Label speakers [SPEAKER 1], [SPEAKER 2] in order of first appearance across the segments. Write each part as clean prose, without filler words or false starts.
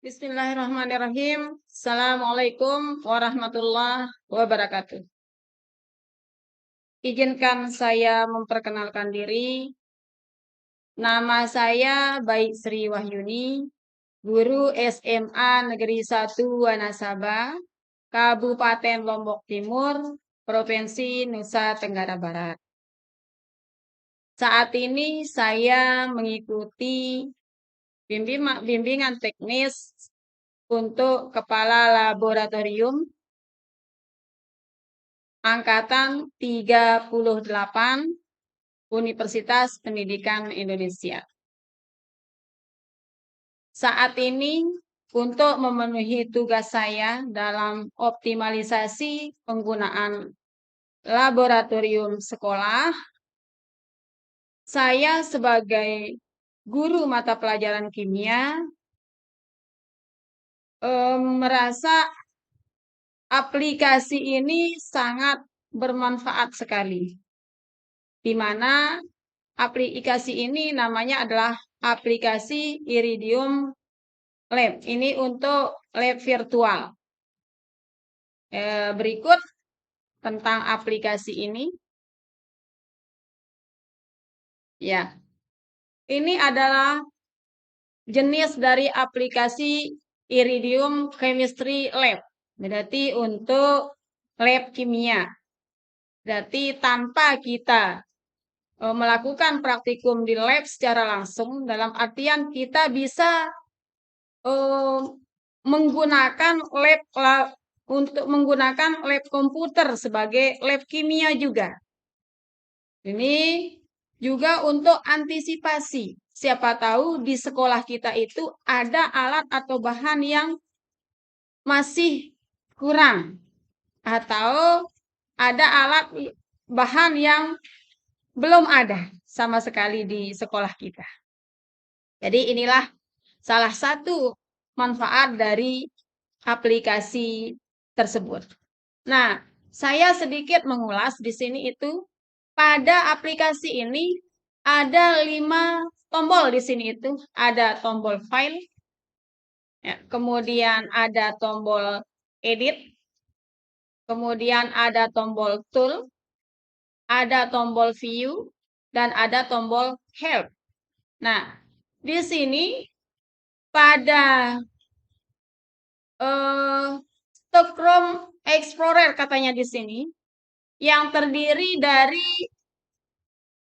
[SPEAKER 1] Bismillahirrahmanirrahim. Assalamualaikum warahmatullahi wabarakatuh. Izinkan saya memperkenalkan diri. Nama saya Baik Sri Wahyuni, guru SMA Negeri 1 Wanasaba, Kabupaten Lombok Timur, Provinsi Nusa Tenggara Barat. Saat ini saya mengikuti bimbingan teknis untuk Kepala Laboratorium Angkatan 38 Universitas Pendidikan Indonesia. Saat ini untuk memenuhi tugas saya dalam optimalisasi penggunaan laboratorium sekolah, saya sebagai guru mata pelajaran kimia merasa aplikasi ini sangat bermanfaat sekali, di mana aplikasi ini namanya adalah aplikasi Iridium Lab. Ini untuk lab virtual. Berikut tentang aplikasi ini. Ya, ini adalah jenis dari aplikasi Iridium Chemistry Lab. Berarti untuk lab kimia. Berarti tanpa kita melakukan praktikum di lab secara langsung, dalam artian kita bisa menggunakan lab komputer sebagai lab kimia juga. Ini juga untuk antisipasi. Siapa tahu di sekolah kita itu ada alat atau bahan yang masih kurang, atau ada alat bahan yang belum ada sama sekali di sekolah kita. Jadi inilah salah satu manfaat dari aplikasi tersebut. Nah, saya sedikit mengulas di sini itu pada aplikasi ini ada 5 tombol di sini itu. Ada tombol file, ya, kemudian ada tombol edit, kemudian ada tombol tool, ada tombol view, dan ada tombol help. Nah, di sini pada Chrome Explorer katanya di sini, yang terdiri dari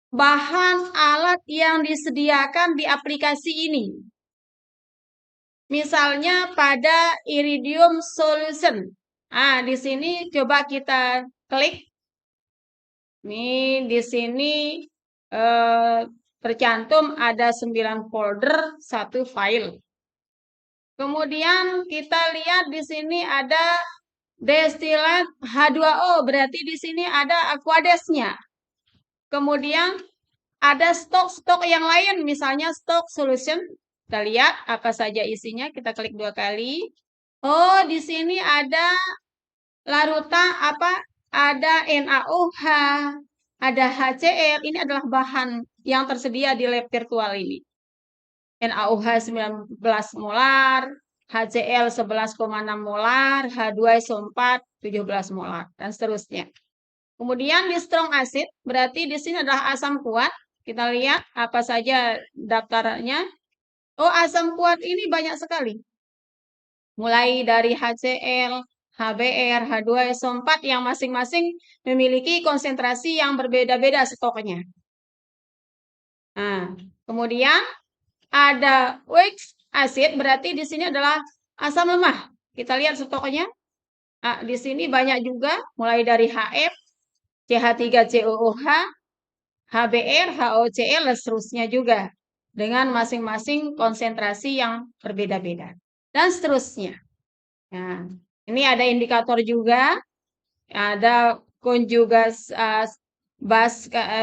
[SPEAKER 1] bahan alat yang disediakan di aplikasi ini. Misalnya pada Iridium Solution. Nah, di sini coba kita klik. Nih, di sini tercantum ada 9 folder, 1 file. Kemudian kita lihat di sini ada destilat H2O, berarti di sini ada Aquadesnya. Kemudian ada stok-stok yang lain, misalnya stok solution. Kita lihat apa saja isinya, kita klik 2 kali. Oh, di sini ada larutan apa? Ada NaOH, ada HCl. Ini adalah bahan yang tersedia di lab virtual ini. NaOH 19 molar, HCl 11,6 molar, H2SO4 17 molar, dan seterusnya. Kemudian di strong acid, berarti di sini adalah asam kuat. Kita lihat apa saja daftarnya. Oh, asam kuat ini banyak sekali. Mulai dari HCl, HBr, H2SO4 yang masing-masing memiliki konsentrasi yang berbeda-beda stoknya. Nah, kemudian ada weak acid, berarti di sini adalah asam lemah. Kita lihat stoknya. Nah, di sini banyak juga, mulai dari HF, CH3COOH, HBr, HOCl, dan seterusnya juga. Dengan masing-masing konsentrasi yang berbeda-beda. Dan seterusnya. Nah, ini ada indikator juga. Ada konjugasi,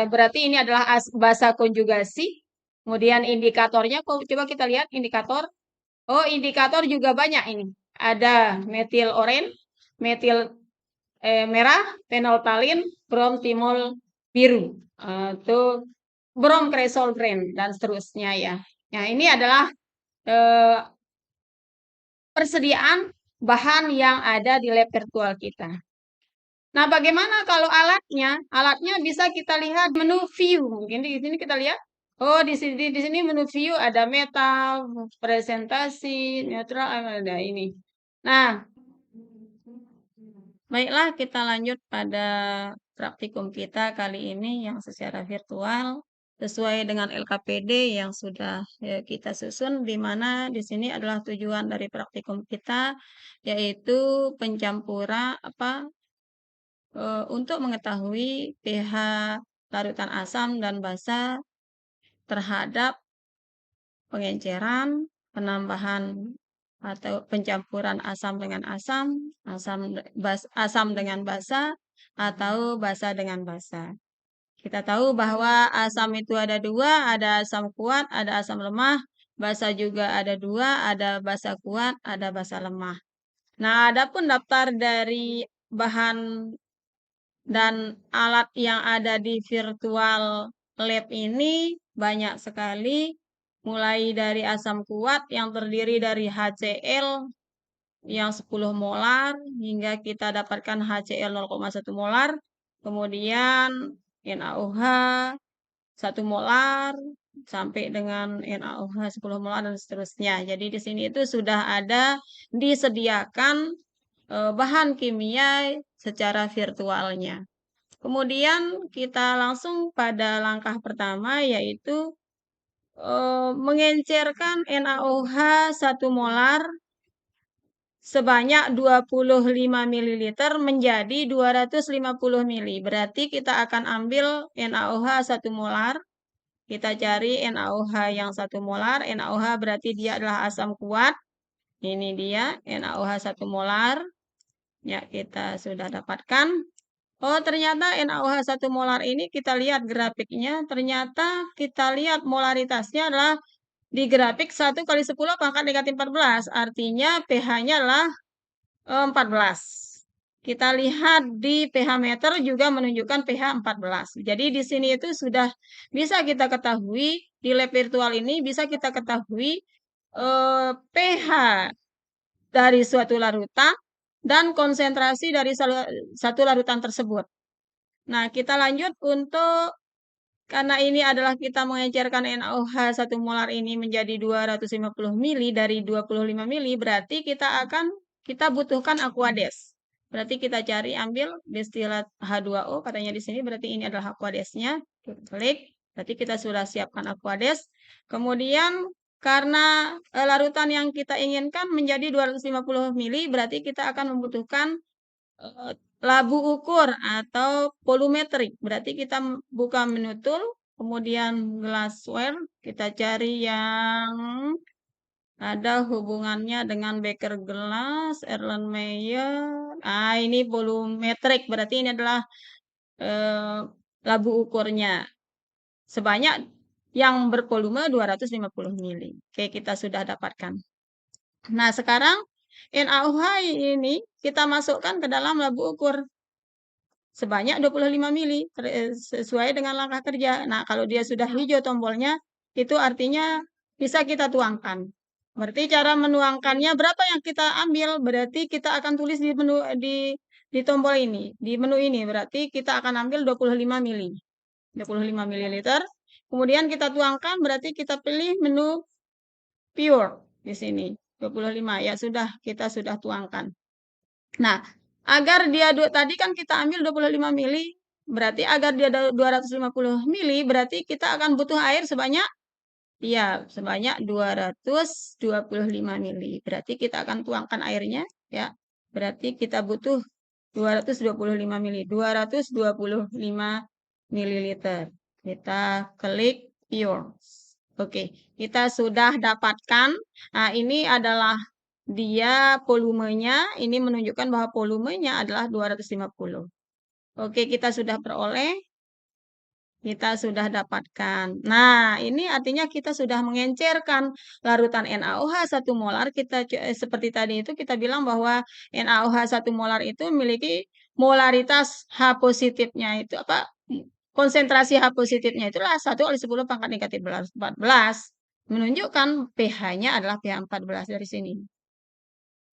[SPEAKER 1] berarti ini adalah basa konjugasi. Kemudian indikatornya, coba kita lihat indikator. Oh, indikator juga banyak ini. Ada metil oranye, metil merah, fenoltalin, bromtimol biru, itu bromkresolvren, dan seterusnya ya. Nah, ini adalah persediaan bahan yang ada di lab virtual kita. Nah, bagaimana kalau alatnya? Alatnya bisa kita lihat menu view. Mungkin di sini kita lihat. Oh, di sini menu view ada meta, presentasi, neutral, ada ini. Nah, baiklah kita lanjut pada praktikum kita kali ini yang secara virtual sesuai dengan LKPD yang sudah kita susun, di mana di sini adalah tujuan dari praktikum kita yaitu pencampuran untuk mengetahui pH larutan asam dan basa terhadap pengenceran, penambahan atau pencampuran asam dengan asam, asam dengan basa, atau basa dengan basa. Kita tahu bahwa asam itu ada dua, ada asam kuat, ada asam lemah. Basa juga ada dua, ada basa kuat, ada basa lemah. Nah, adapun daftar dari bahan dan alat yang ada di virtual lab ini banyak sekali, mulai dari asam kuat yang terdiri dari HCl yang 10 molar, hingga kita dapatkan HCl 0,1 molar, kemudian NaOH 1 molar, sampai dengan NaOH 10 molar, dan seterusnya. Jadi di sini itu sudah ada disediakan bahan kimia secara virtualnya. Kemudian kita langsung pada langkah pertama yaitu mengencerkan NaOH 1 molar sebanyak 25 ml menjadi 250 ml. Berarti kita akan ambil NaOH 1 molar. Kita cari NaOH yang 1 molar. NaOH berarti dia adalah asam kuat. Ini dia NaOH 1 molar. Ya, kita sudah dapatkan. Oh, ternyata NaOH 1 molar ini kita lihat grafiknya. Ternyata kita lihat molaritasnya adalah di grafik 1 kali 10 pangkat negatif 14. Artinya pH-nya adalah 14. Kita lihat di pH meter juga menunjukkan pH 14. Jadi di sini itu sudah bisa kita ketahui, di lab virtual ini bisa kita ketahui pH dari suatu larutan dan konsentrasi dari satu larutan tersebut. Nah, kita lanjut untuk, karena ini adalah kita mengencerkan NaOH 1 molar ini menjadi 250 ml dari 25 ml, berarti kita butuhkan Aquades. Berarti kita cari ambil destilat H2O, katanya di sini, berarti ini adalah Aquadesnya. Klik, berarti kita sudah siapkan Aquades. Kemudian karena larutan yang kita inginkan menjadi 250 ml, berarti kita akan membutuhkan labu ukur atau volumetrik. Berarti kita buka menu tool, kemudian glassware, kita cari yang ada hubungannya dengan Beker gelas, Erlenmeyer. Ini volumetrik, berarti ini adalah labu ukurnya. Sebanyak yang bervolume 250 ml. Oke, kita sudah dapatkan. Nah, sekarang NaOH ini kita masukkan ke dalam labu ukur sebanyak 25 mili sesuai dengan langkah kerja. Nah, kalau dia sudah hijau tombolnya, itu artinya bisa kita tuangkan. Berarti cara menuangkannya berapa yang kita ambil, berarti kita akan tulis di menu di tombol ini, di menu ini. Berarti kita akan ambil 25 mili. 25 ml. Kemudian kita tuangkan, berarti kita pilih menu pure di sini. 25. Ya sudah, kita sudah tuangkan. Nah, agar dia tadi kan kita ambil 25 mili, berarti agar dia 250 mili, berarti kita akan butuh air sebanyak 225 mili. Berarti kita akan tuangkan airnya ya. Berarti kita butuh 225 mili, 225 mililiter. Kita klik pure. Oke, kita sudah dapatkan. Nah, ini adalah dia volumenya, ini menunjukkan bahwa volumenya adalah 250. Oke, kita sudah peroleh, kita sudah dapatkan. Nah, ini artinya kita sudah mengencerkan larutan NaOH 1 molar. Seperti tadi itu kita bilang bahwa NaOH 1 molar itu memiliki molaritas H positifnya itu konsentrasi H positifnya itulah 1 kali 10 pangkat negatif 14. Menunjukkan pH-nya adalah pH 14 dari sini.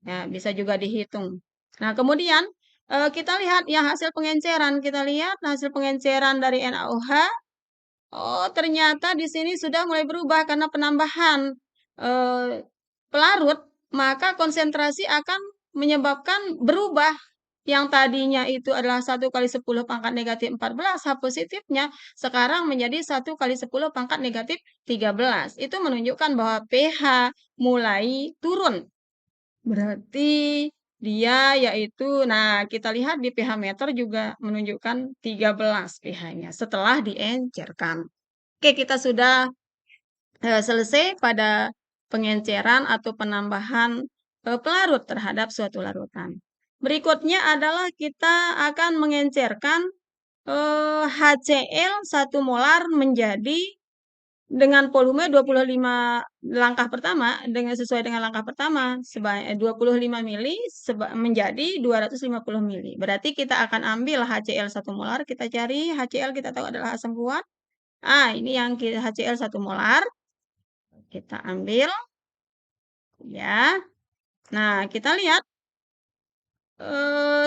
[SPEAKER 1] Ya, bisa juga dihitung. Nah, kemudian kita lihat yang hasil pengenceran. Kita lihat hasil pengenceran dari NaOH. Oh, ternyata di sini sudah mulai berubah karena penambahan eh, pelarut, maka konsentrasi akan menyebabkan berubah. Yang tadinya itu adalah 1 kali 10⁻⁴ H positifnya, sekarang menjadi 1 kali 10⁻⁻13. Itu menunjukkan bahwa pH mulai turun. Berarti dia yaitu, nah kita lihat di pH meter juga menunjukkan 13 pH-nya setelah diencerkan. Oke, kita sudah selesai pada pengenceran atau penambahan pelarut terhadap suatu larutan. Berikutnya adalah kita akan mengencerkan HCl 1 molar menjadi dengan volume 25 langkah pertama, sesuai dengan langkah pertama, 25 mili menjadi 250 mili. Berarti kita akan ambil HCl 1 molar, kita cari HCl kita tahu adalah asam kuat. Ini yang HCl 1 molar. Kita ambil, ya. Nah, kita lihat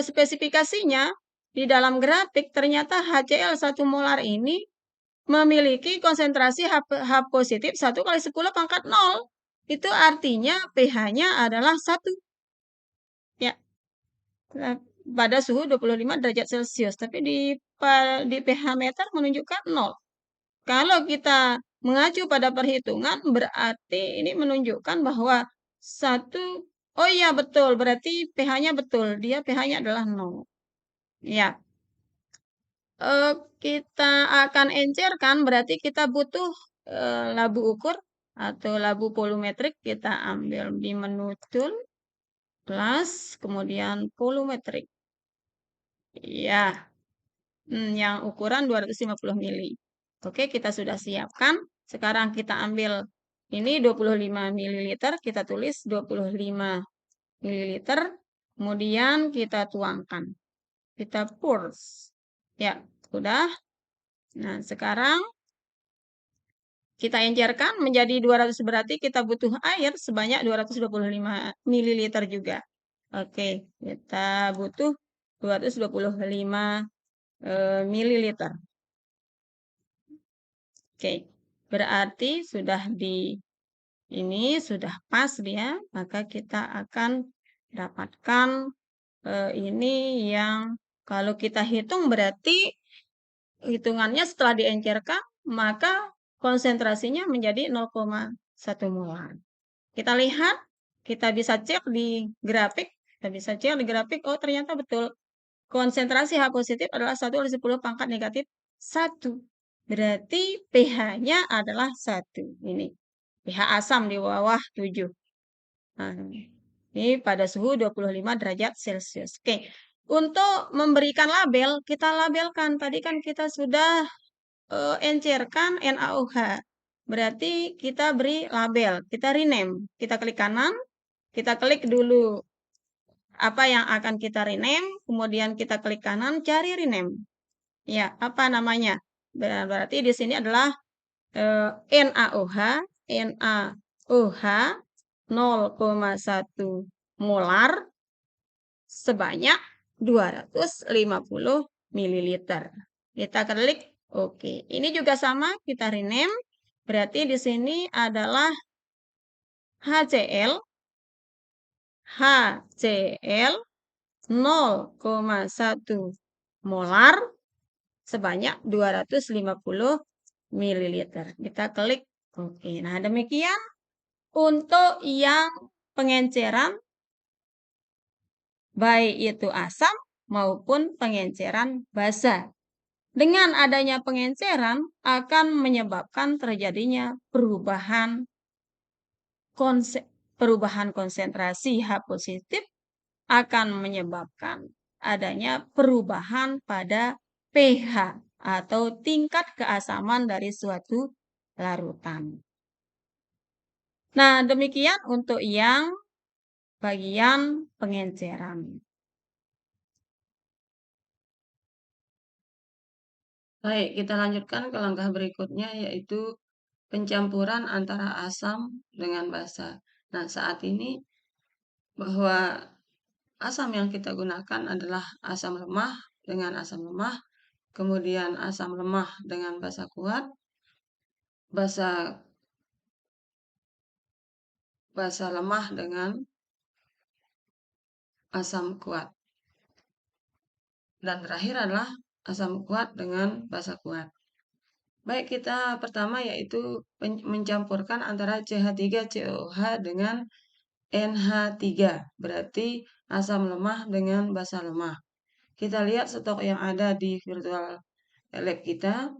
[SPEAKER 1] spesifikasinya di dalam grafik ternyata HCl 1 molar ini memiliki konsentrasi H positif 1 kali 10⁻�0. Itu artinya pH-nya adalah 1. Ya, pada suhu 25 derajat Celcius. Tapi di pH meter menunjukkan 0. Kalau kita mengacu pada perhitungan, berarti ini menunjukkan bahwa 1, oh iya betul, berarti pH-nya betul. Dia pH-nya adalah 0. Ya. Kita akan encerkan, berarti kita butuh labu ukur atau labu volumetrik. Kita ambil di menu tool, plus, kemudian volumetrik. Ya, yang ukuran 250 mili. Oke, kita sudah siapkan. Sekarang kita ambil ini 25 ml, kita tulis 25 ml, kemudian kita tuangkan. Kita pour. Ya, sudah. Nah, sekarang kita encerkan menjadi 200, berarti kita butuh air sebanyak 225 ml juga. Oke, kita butuh 225 ml. Oke, berarti sudah ini sudah pas dia, maka kita akan dapatkan ini yang kalau kita hitung berarti hitungannya setelah diencerkan, maka konsentrasinya menjadi 0,1 molar. Kita lihat, kita bisa cek di grafik, oh ternyata betul. Konsentrasi H positif adalah 1 kali 10⁻⁻1. Berarti pH-nya adalah 1. Ini pH asam di bawah 7. Nah, ini pada suhu 25 derajat Celcius. Oke, untuk memberikan label, kita labelkan. Tadi kan kita sudah encerkan NaOH. Berarti kita beri label, kita rename. Kita klik kanan, kita klik dulu apa yang akan kita rename, kemudian kita klik kanan, cari rename. Ya, apa namanya? Berarti di sini adalah NaOH 0,1 molar sebanyak 250 ml. Kita klik oke. Ini juga sama, kita rename. Berarti di sini adalah HCl 0,1 molar sebanyak 250 ml. Kita klik oke. Nah, demikian untuk yang pengenceran baik itu asam maupun pengenceran basa. Dengan adanya pengenceran akan menyebabkan terjadinya perubahan konsentrasi H positif, akan menyebabkan adanya perubahan pada pH atau tingkat keasaman dari suatu larutan. Nah, demikian untuk yang bagian pengenceran. Baik, kita lanjutkan ke langkah berikutnya, yaitu pencampuran antara asam dengan basa. Nah, saat ini
[SPEAKER 2] bahwa asam yang kita gunakan adalah asam lemah dengan asam lemah, kemudian asam lemah dengan basa kuat, basa basa lemah dengan asam kuat. Dan terakhir adalah asam kuat dengan basa kuat. Baik, kita pertama yaitu mencampurkan antara CH3COOH dengan NH3, berarti asam lemah dengan basa lemah. Kita lihat stok yang ada di virtual lab kita.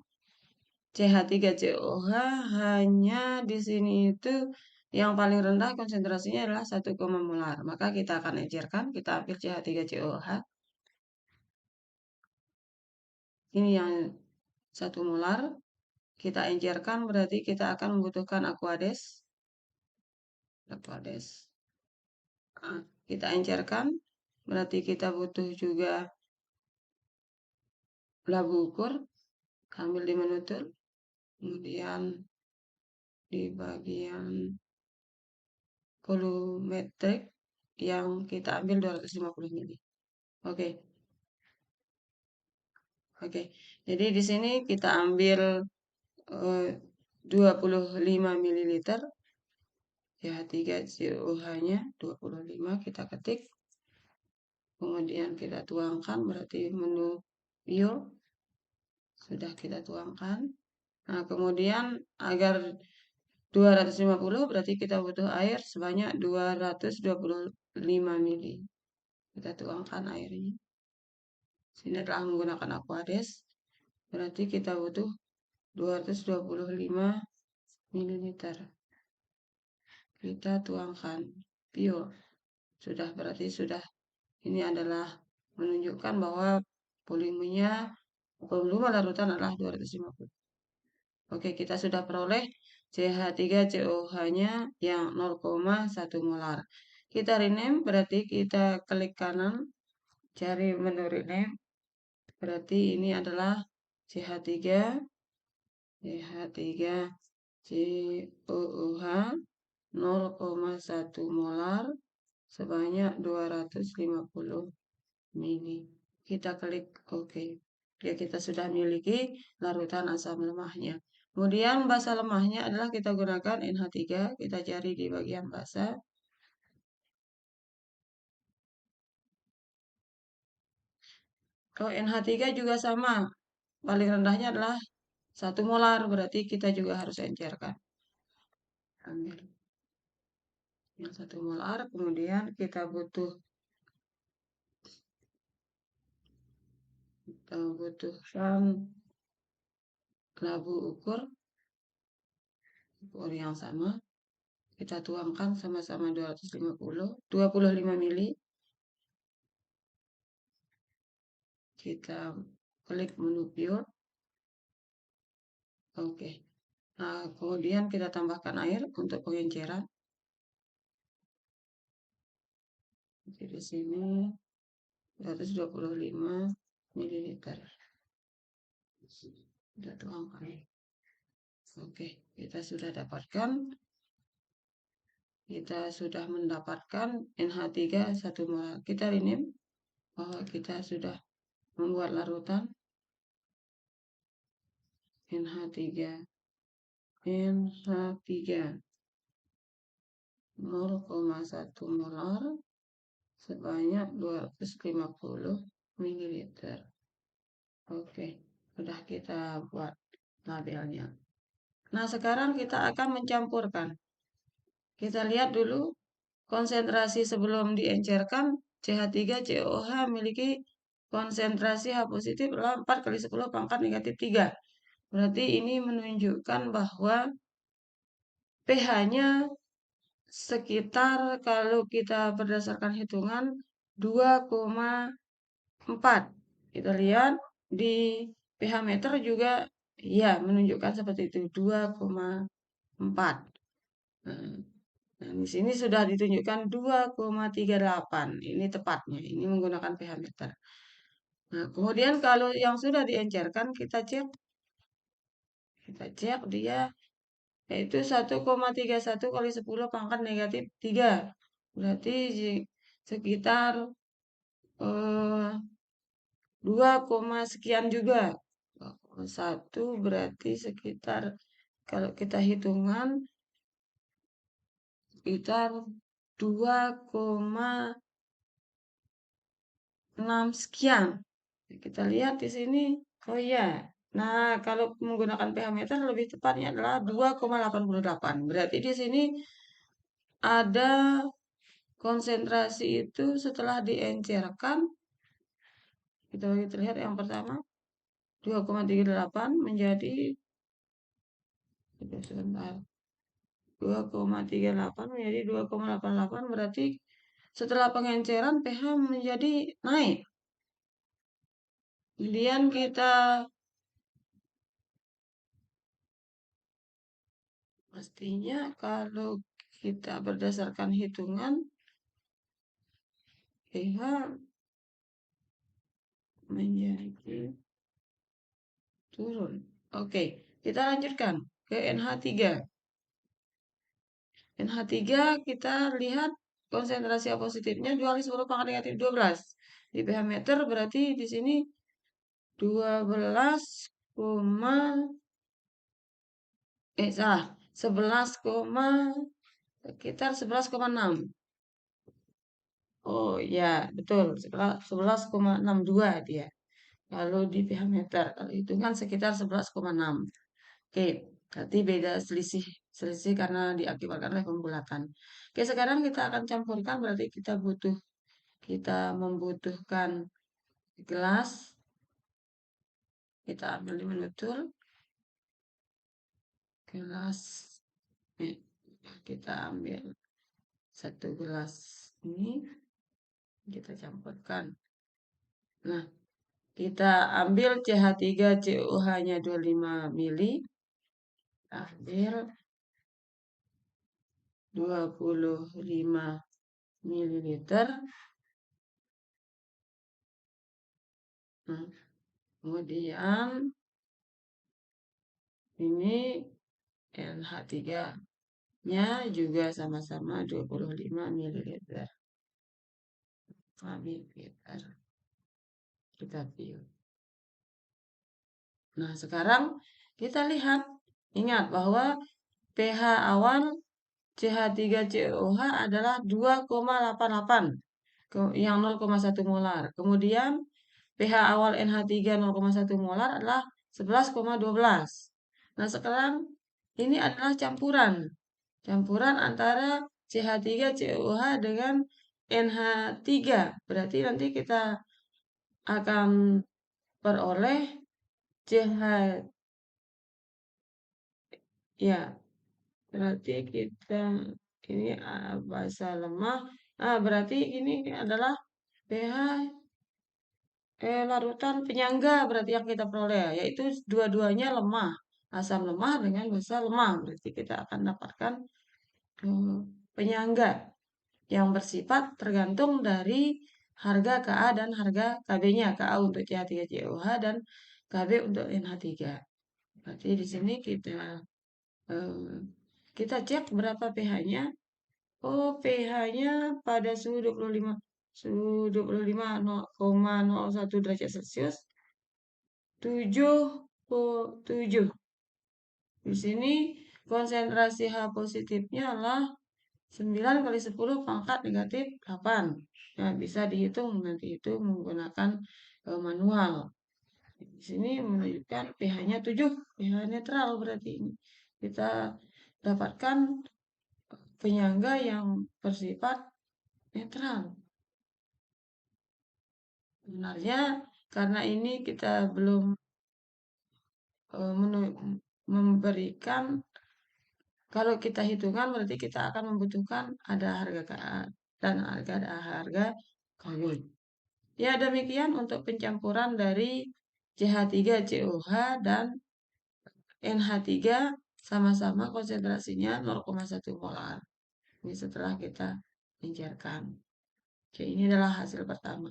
[SPEAKER 2] CH3COH hanya di sini itu yang paling rendah konsentrasinya adalah 1, molar. Maka kita akan encerkan, kita ambil CH3COH. Ini yang 1 molar. Kita encerkan berarti kita akan membutuhkan Aquades. Nah, kita encerkan berarti kita butuh juga labu ukur. Ambil di menu tool. Kemudian di bagian volumetric yang kita ambil 250 mili. Oke. Jadi di sini kita ambil 25 ml. Ya, 3COH-nya 25 kita ketik. Kemudian kita tuangkan berarti menu pure sudah kita tuangkan. Nah, kemudian agar 250 berarti kita butuh air sebanyak 225 mili. Kita tuangkan airnya. Sini adalah menggunakan Aquades. Berarti kita butuh 225 ml. Kita tuangkan pure. Sudah, berarti sudah. Ini adalah menunjukkan bahwa volumenya volume larutan adalah 250. Oke, kita sudah peroleh CH3COH-nya yang 0,1 molar. Kita rename, berarti kita klik kanan, cari menu rename. Berarti ini adalah CH3 COOH 0,1 molar sebanyak 250 mili. Kita klik OK. Ya, kita sudah memiliki larutan asam lemahnya. Kemudian basa lemahnya adalah kita gunakan NH3. Kita cari di bagian basa. Kalau NH3 juga sama. Paling rendahnya adalah 1 molar. Berarti kita juga harus encerkan. Ambil yang 1 molar. Kemudian kita butuhkan labu ukur yang sama. Kita tuangkan sama-sama 25 mili. Kita klik menu pure. Oke. Nah, kemudian kita tambahkan air untuk pengenceran. Jadi di sini 225 ml. Kita tuangkan. Oke, kita sudah mendapatkan NH3 1 molar. Kita rename bahwa kita sudah membuat larutan NH3 0,1 molar sebanyak 250 ml. Oke, sudah kita buat labelnya. Nah, sekarang kita akan mencampurkan. Kita lihat dulu konsentrasi sebelum diencerkan CH3COOH memiliki konsentrasi H positif adalah 4 kali 10 pangkat negatif 3. Berarti ini menunjukkan bahwa pH-nya sekitar kalau kita berdasarkan hitungan 2,4. Kita lihat di pH meter juga ya menunjukkan seperti itu 2,4. Nah, di sini sudah ditunjukkan 2,38. Ini tepatnya. Ini menggunakan pH meter. Nah, kemudian kalau yang sudah diencerkan kita cek dia yaitu 1,31 kali 10 pangkat negatif 3. Berarti sekitar 2, sekian juga. 1 berarti sekitar kalau kita hitungan sekitar 2,6 sekian. Kita lihat di sini. Oh iya. Nah, kalau menggunakan pH meter lebih tepatnya adalah 2,88. Berarti di sini ada konsentrasi itu setelah diencerkan. Kita lihat yang pertama. 2,38 menjadi sebentar. 2,38 menjadi 2,88 berarti setelah pengenceran pH menjadi naik. Kemudian kita pastinya kalau kita berdasarkan hitungan pH menjadi turun. Oke, kita lanjutkan ke NH3. NH3 kita lihat konsentrasi A positifnya 2 kali 10 pangkat negatif 12. Di pH meter berarti di sini 12, salah. 11, sekitar 11,6. Oh ya, betul. 11,62 dia. Kalau di pH meter, kalau hitungan sekitar 11,6. Oke, berarti beda selisih karena diakibatkan oleh pembulatan. Oke, sekarang kita akan campurkan berarti kita membutuhkan gelas. Kita ambil ini betul. Gelas. Kita ambil 1 gelas ini. Kita campurkan. Nah, kita ambil CH3COH-nya 25 mili. Ambil 25 mililiter. Nah, kemudian ini NH3-nya juga sama-sama 25 mililiter. Kita pilih. Nah, sekarang kita lihat. Ingat bahwa pH awal CH3COH adalah 2,88 yang 0,1 molar. Kemudian pH awal NH3 0,1 molar adalah 11,12. Nah, sekarang ini adalah campuran. Campuran antara CH3COH dengan NH3. Berarti nanti kita akan peroleh CH, ya, berarti kita ini basa lemah. Berarti ini adalah pH larutan penyangga berarti yang kita peroleh, yaitu dua-duanya lemah. Asam lemah dengan basa lemah. Berarti kita akan dapatkan penyangga yang bersifat tergantung dari harga Ka dan harga Kb-nya. Ka untuk CH3COH dan Kb untuk NH3. Berarti di sini kita cek berapa pH-nya. Oh, pH-nya pada suhu 25,01 derajat Celcius 7,7. Di sini konsentrasi H positifnya adalah 9 kali 10 pangkat negatif 8. Nah, bisa dihitung nanti itu menggunakan manual. Di sini menunjukkan pH-nya 7, pH netral berarti ini. Kita dapatkan penyangga yang bersifat netral. Sebenarnya karena ini kita belum memberikan, kalau kita hitungan berarti kita akan membutuhkan ada harga Ka dan harga Kw. Ya, demikian untuk pencampuran dari CH3COH dan NH3 sama-sama konsentrasinya 0,1 molar. Ini setelah kita encerkan. Oke, ini adalah hasil pertama.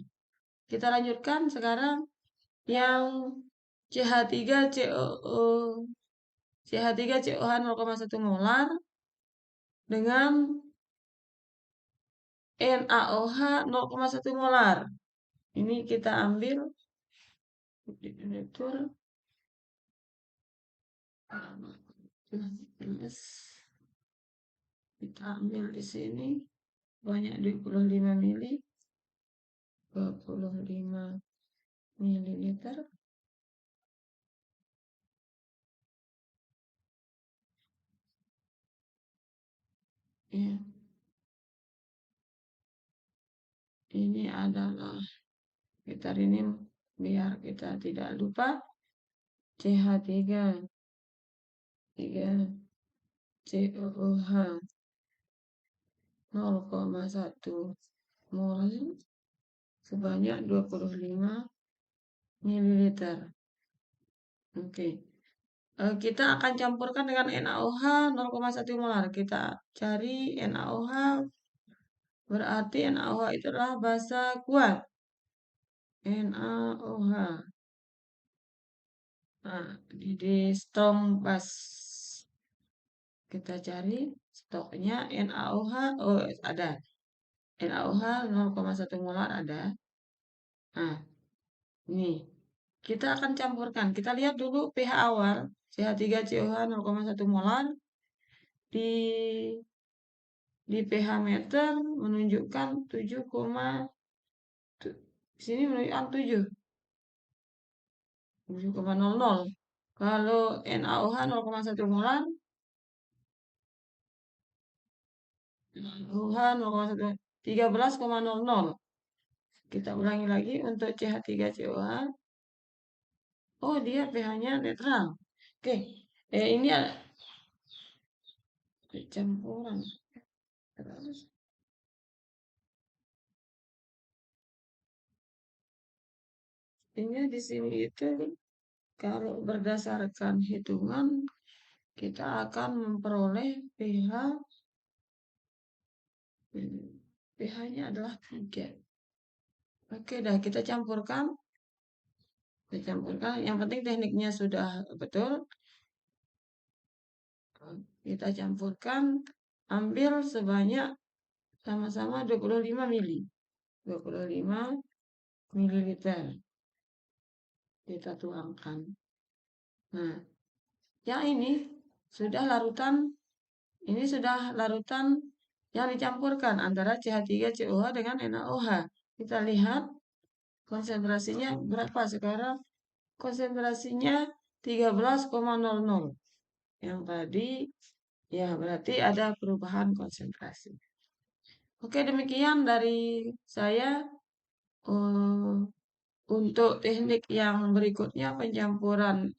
[SPEAKER 2] Kita lanjutkan sekarang yang CH3COH 0,1 molar dengan NaOH 0,1 molar. Ini kita ambil diameter kita ambil di sini banyak 25 mili, 25 mililiter. Ya. Ini adalah kita ini biar kita tidak lupa CH3 COOH 0,1 mol sebanyak 25 mililiter. Oke. Kita akan campurkan dengan NaOH 0,1 molar. Kita cari NaOH, berarti NaOH itu adalah basa kuat. NaOH. Nah, di strong base. Kita cari stoknya NaOH. Oh, ada. NaOH 0,1 molar ada. Nah, ini. Kita akan campurkan. Kita lihat dulu pH awal. CH3COH 0,1 molar. Di pH meter menunjukkan 7, di sini menunjukkan 7,00. Kalau NaOH 0,1 molar, NaOH 0,1 13,00. Kita ulangi lagi untuk CH3COH. Oh, dia pH-nya netral. Oke, ini ada campuran. Terus ini di sini itu kalau berdasarkan hitungan kita akan memperoleh pH-nya adalah 3. Oke, dah kita campurkan. Yang penting tekniknya sudah betul. Kita campurkan, ambil sebanyak sama-sama 25 mili. 25 mililiter. Kita tuangkan. Nah, yang ini sudah larutan yang dicampurkan antara CH3COH dengan NaOH. Kita lihat konsentrasinya berapa sekarang? Konsentrasinya 13,00. Yang tadi ya berarti ada perubahan konsentrasi. Oke, demikian dari saya. Untuk teknik yang berikutnya pencampuran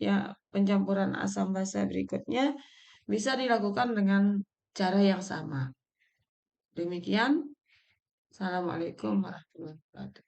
[SPEAKER 2] asam basa berikutnya bisa dilakukan dengan cara yang sama. Demikian. Assalamualaikum warahmatullahi wabarakatuh.